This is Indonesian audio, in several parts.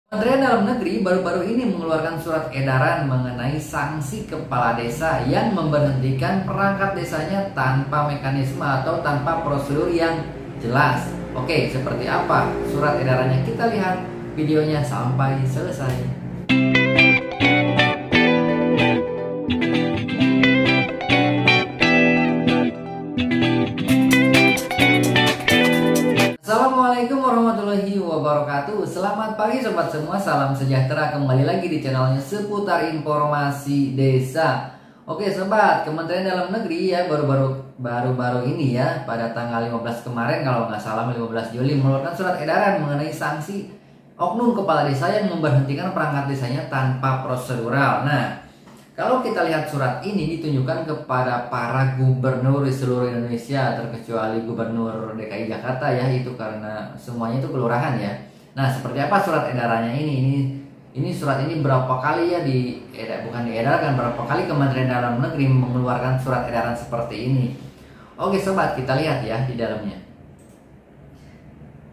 Kementerian Dalam Negeri baru-baru ini mengeluarkan surat edaran mengenai sanksi kepala desa yang memberhentikan perangkat desanya tanpa mekanisme atau tanpa prosedur yang jelas. Oke, seperti apa surat edarannya? Kita lihat videonya sampai selesai. Assalamualaikum warahmatullahi wabarakatuh. Selamat pagi sobat semua, salam sejahtera. Kembali lagi di channelnya seputar informasi desa. Oke sobat, Kementerian Dalam Negeri ya baru-baru ini ya, pada tanggal 15 kemarin kalau nggak salah 15 Juli mengeluarkan surat edaran mengenai sanksi oknum kepala desa yang memberhentikan perangkat desanya tanpa prosedural. Nah, kalau kita lihat surat ini ditunjukkan kepada para gubernur di seluruh Indonesia, terkecuali gubernur DKI Jakarta ya, itu karena semuanya itu kelurahan ya. Nah, seperti apa surat edarannya ini? Ini surat ini berapa kali ya bukan diedarkan, berapa kali Kementerian Dalam Negeri mengeluarkan surat edaran seperti ini. Oke sobat, kita lihat ya di dalamnya.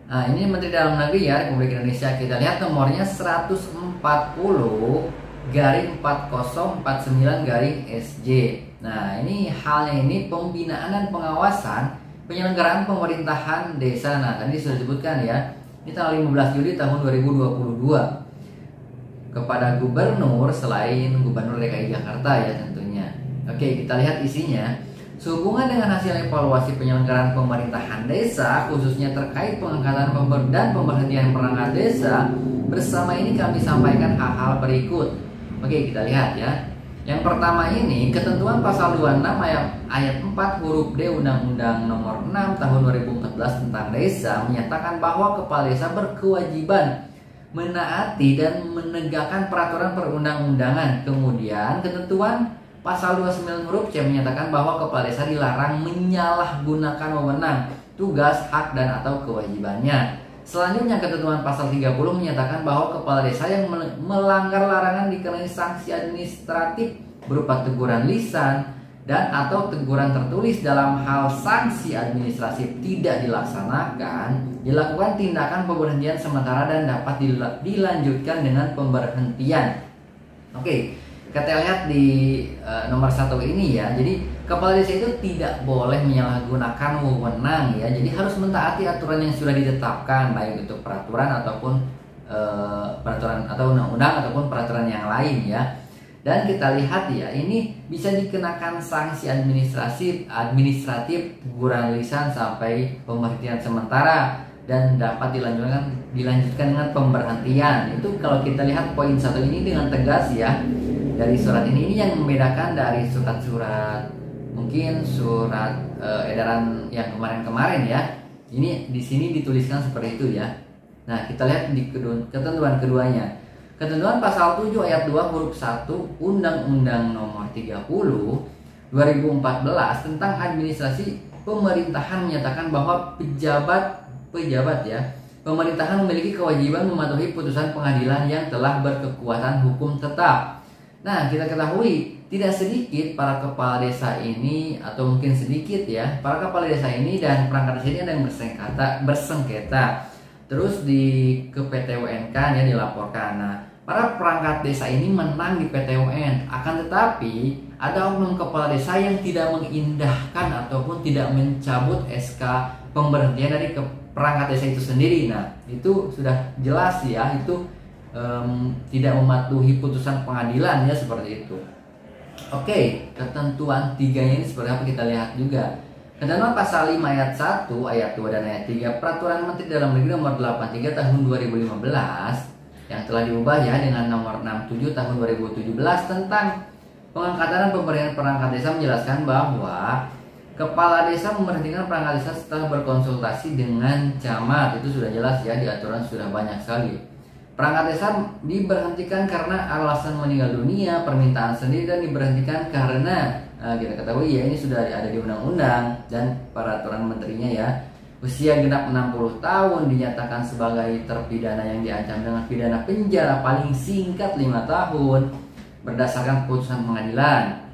Nah, ini Menteri Dalam Negeri ya Republik Indonesia. Kita lihat nomornya 140/4049/SJ. Nah, ini halnya ini pembinaan dan pengawasan penyelenggaraan pemerintahan desa. Nah, tadi sudah disebutkan ya. Ini tanggal 15 Juli tahun 2022 kepada gubernur selain gubernur DKI Jakarta ya tentunya. Oke, kita lihat isinya. Sehubungan dengan hasil evaluasi penyelenggaraan pemerintahan desa, khususnya terkait pengangkatan dan pemberhentian perangkat desa, bersama ini kami sampaikan hal-hal berikut. Oke, kita lihat ya. Yang pertama ini, ketentuan pasal 26 ayat 4 huruf D Undang-Undang Nomor 6 Tahun 2014 tentang Desa menyatakan bahwa kepala desa berkewajiban menaati dan menegakkan peraturan perundang-undangan. Kemudian, ketentuan pasal 29 huruf C menyatakan bahwa kepala desa dilarang menyalahgunakan wewenang, tugas, hak, dan atau kewajibannya. Selanjutnya, ketentuan pasal 30 menyatakan bahwa kepala desa yang melanggar larangan dikenai sanksi administratif berupa teguran lisan dan atau teguran tertulis. Dalam hal sanksi administratif tidak dilaksanakan, dilakukan tindakan pemberhentian sementara dan dapat dilanjutkan dengan pemberhentian. Oke, kita lihat di nomor 1 ini ya. Jadi kepala desa itu tidak boleh menyalahgunakan wewenang ya. Jadi harus mentaati aturan yang sudah ditetapkan, baik itu peraturan ataupun peraturan atau undang-undang ataupun peraturan yang lain ya. Dan kita lihat ya, ini bisa dikenakan sanksi administratif teguran lisan sampai pemberhentian sementara dan dapat dilanjutkan dengan pemberhentian. Itu kalau kita lihat poin 1 ini dengan tegas ya. Dari surat ini yang membedakan dari surat-surat mungkin surat edaran yang kemarin-kemarin ya. Ini di sini dituliskan seperti itu ya. Nah, kita lihat di ketentuan keduanya. Ketentuan pasal 7 ayat 2 huruf 1 Undang-Undang Nomor 30 2014 tentang administrasi pemerintahan menyatakan bahwa pejabat ya pemerintahan memiliki kewajiban mematuhi putusan pengadilan yang telah berkekuatan hukum tetap. Nah, kita ketahui tidak sedikit para kepala desa ini, atau mungkin sedikit ya, para kepala desa ini dan perangkat desa ini ada yang bersengketa. Terus ke PT-UN kan ya dilaporkan. Nah, para perangkat desa ini menang di PT-UN. Akan tetapi ada oknum kepala desa yang tidak mengindahkan ataupun tidak mencabut SK pemberhentian dari perangkat desa itu sendiri. Nah, itu sudah jelas ya, itu tidak mematuhi putusan pengadilan ya, seperti itu. Oke, ketentuan 3-nya ini seperti apa kita lihat juga. Ketentuan pasal 5 ayat 1, ayat 2 dan ayat 3 Peraturan Menteri Dalam Negeri Nomor 83 Tahun 2015 yang telah diubah ya dengan Nomor 67 Tahun 2017 tentang pengangkatan dan pemberian perangkat desa menjelaskan bahwa kepala desa memberhentikan perangkat desa setelah berkonsultasi dengan camat. Itu sudah jelas ya, di aturan sudah banyak sekali. Perangkat desa diberhentikan karena alasan meninggal dunia, permintaan sendiri, dan diberhentikan karena kita ketahui ya, ini sudah ada di undang-undang dan peraturan menterinya ya. Usia genap 60 tahun, dinyatakan sebagai terpidana yang diancam dengan pidana penjara paling singkat 5 tahun berdasarkan putusan pengadilan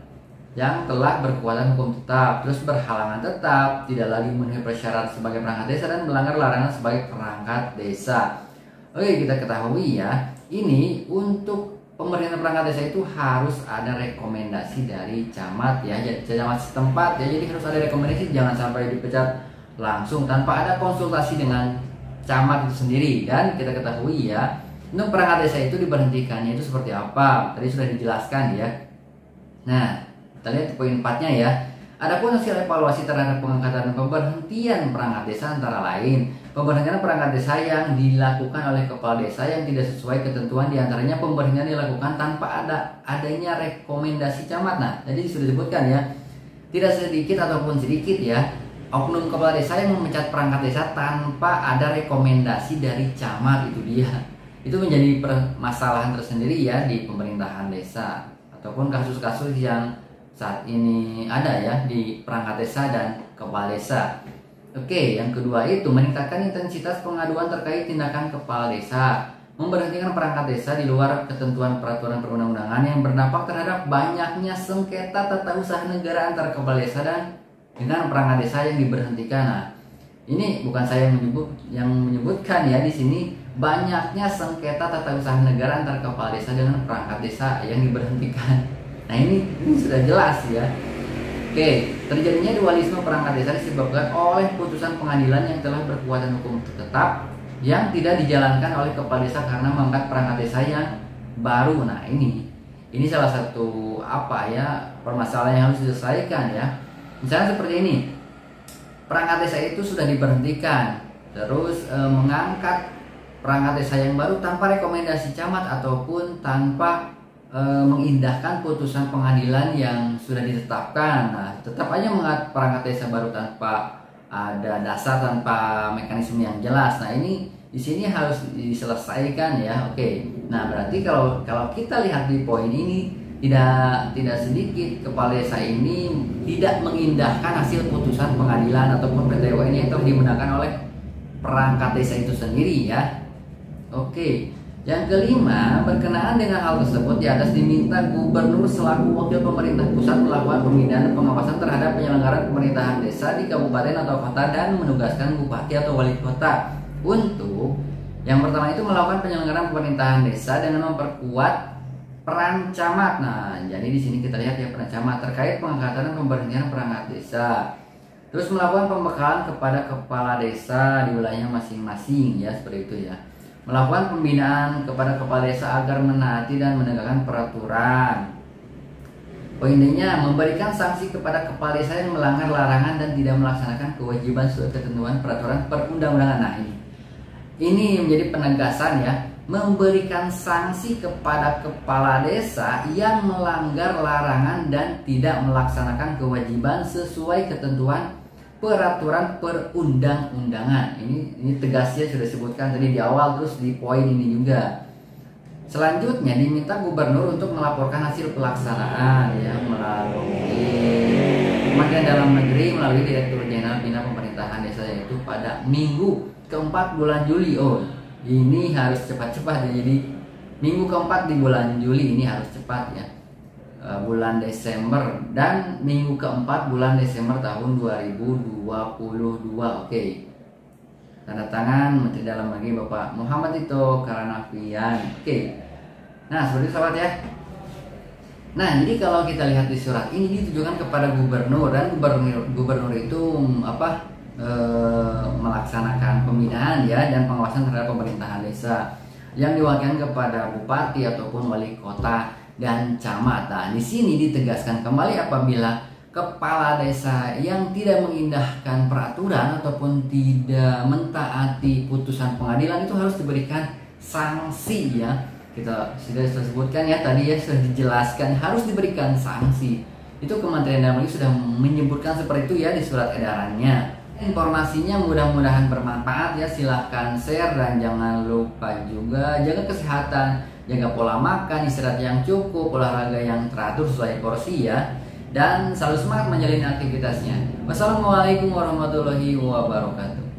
yang telah berkekuatan hukum tetap, terus berhalangan tetap, tidak lagi memenuhi persyarat sebagai perangkat desa dan melanggar larangan sebagai perangkat desa. Oke, kita ketahui ya, ini untuk pemerintahan perangkat desa itu harus ada rekomendasi dari camat ya, camat setempat ya. Jadi harus ada rekomendasi, jangan sampai dipecat langsung tanpa ada konsultasi dengan camat itu sendiri. Dan kita ketahui ya, untuk perangkat desa itu diberhentikannya itu seperti apa? Tadi sudah dijelaskan ya. Nah, kita lihat poin 4-nya ya. Adapun hasil evaluasi terhadap pengangkatan dan pemberhentian perangkat desa antara lain pemberhentian perangkat desa yang dilakukan oleh kepala desa yang tidak sesuai ketentuan, diantaranya pemberhentian dilakukan tanpa adanya rekomendasi camat. Nah, jadi sudah disebutkan ya, tidak sedikit ataupun sedikit ya oknum kepala desa yang memecat perangkat desa tanpa ada rekomendasi dari camat. Itu dia, itu menjadi permasalahan tersendiri ya di pemerintahan desa ataupun kasus-kasus yang saat ini ada ya di perangkat desa dan kepala desa. Oke, yang kedua itu meningkatkan intensitas pengaduan terkait tindakan kepala desa, memberhentikan perangkat desa di luar ketentuan peraturan perundang-undangan yang berdampak terhadap banyaknya sengketa tata usaha negara antar kepala desa dan dengan perangkat desa yang diberhentikan. Nah, ini bukan saya yang menyebutkan ya, di sini banyaknya sengketa tata usaha negara antar kepala desa dengan perangkat desa yang diberhentikan. Nah, ini sudah jelas ya. Oke, terjadinya dualisme perangkat desa disebabkan oleh putusan pengadilan yang telah berkekuatan hukum tetap yang tidak dijalankan oleh kepala desa karena mengangkat perangkat desa yang baru. Nah, ini salah satu permasalahan yang harus diselesaikan ya. Misalnya seperti ini, perangkat desa itu sudah diberhentikan, terus mengangkat perangkat desa yang baru tanpa rekomendasi camat ataupun tanpa mengindahkan putusan pengadilan yang sudah ditetapkan. Nah, tetap aja mengangkat perangkat desa baru tanpa ada dasar, tanpa mekanisme yang jelas. Nah, ini di sini harus diselesaikan ya. Oke. Nah, berarti kalau kita lihat di poin ini, tidak sedikit kepala desa ini tidak mengindahkan hasil putusan pengadilan ataupun PT UN yang telah dimenangkan oleh perangkat desa itu sendiri ya. Oke. Yang kelima, berkenaan dengan hal tersebut di atas diminta gubernur selaku wakil pemerintah pusat melakukan pembinaan dan pengawasan terhadap penyelenggaraan pemerintahan desa di kabupaten atau kota dan menugaskan bupati atau wali kota untuk yang pertama itu melakukan penyelenggaraan pemerintahan desa dengan memperkuat peran camat. Nah, jadi di sini kita lihat ya peran camat terkait pengangkatan dan pemberhentian perangkat desa. Terus melakukan pembekalan kepada kepala desa di wilayah masing-masing ya, seperti itu ya. Melakukan pembinaan kepada kepala desa agar menaati dan menegakkan peraturan. Poin D-nya, memberikan sanksi kepada kepala desa yang melanggar larangan dan tidak melaksanakan kewajiban sesuai ketentuan peraturan perundang-undangan. Nah, ini menjadi penegasan ya, memberikan sanksi kepada kepala desa yang melanggar larangan dan tidak melaksanakan kewajiban sesuai ketentuan peraturan perundang-undangan. Ini tegasnya sudah disebutkan tadi di awal, terus di poin ini juga. Selanjutnya diminta gubernur untuk melaporkan hasil pelaksanaan ya melalui Kementerian Dalam Negeri melalui Direktur Jenderal Bina Pemerintahan Desa, yaitu pada minggu keempat bulan Juli. Oh, ini harus cepat-cepat ya. Jadi minggu keempat di bulan Juli ini harus cepat ya. Bulan Desember dan minggu keempat bulan Desember tahun 2022. Oke. Tanda tangan Menteri Dalam Negeri Bapak Muhammad Tito Karnavian. Oke. Nah, seperti itu sahabat ya. Nah, jadi kalau kita lihat di surat ini ditujukan kepada gubernur, dan gubernur itu melaksanakan pembinaan ya dan pengawasan terhadap pemerintahan desa yang diwakilkan kepada bupati ataupun wali kota dan camat. Nah, di sini ditegaskan kembali apabila kepala desa yang tidak mengindahkan peraturan ataupun tidak mentaati putusan pengadilan itu harus diberikan sanksi ya. Kita sudah sebutkan ya tadi ya, sudah dijelaskan harus diberikan sanksi. Itu Kementerian Dalam Negeri sudah menyebutkan seperti itu ya di surat edarannya. Informasinya mudah-mudahan bermanfaat ya. Silahkan share dan jangan lupa juga jaga kesehatan, jaga pola makan, istirahat yang cukup, olahraga yang teratur sesuai porsi ya, dan selalu semangat menjalani aktivitasnya. Wassalamualaikum warahmatullahi wabarakatuh.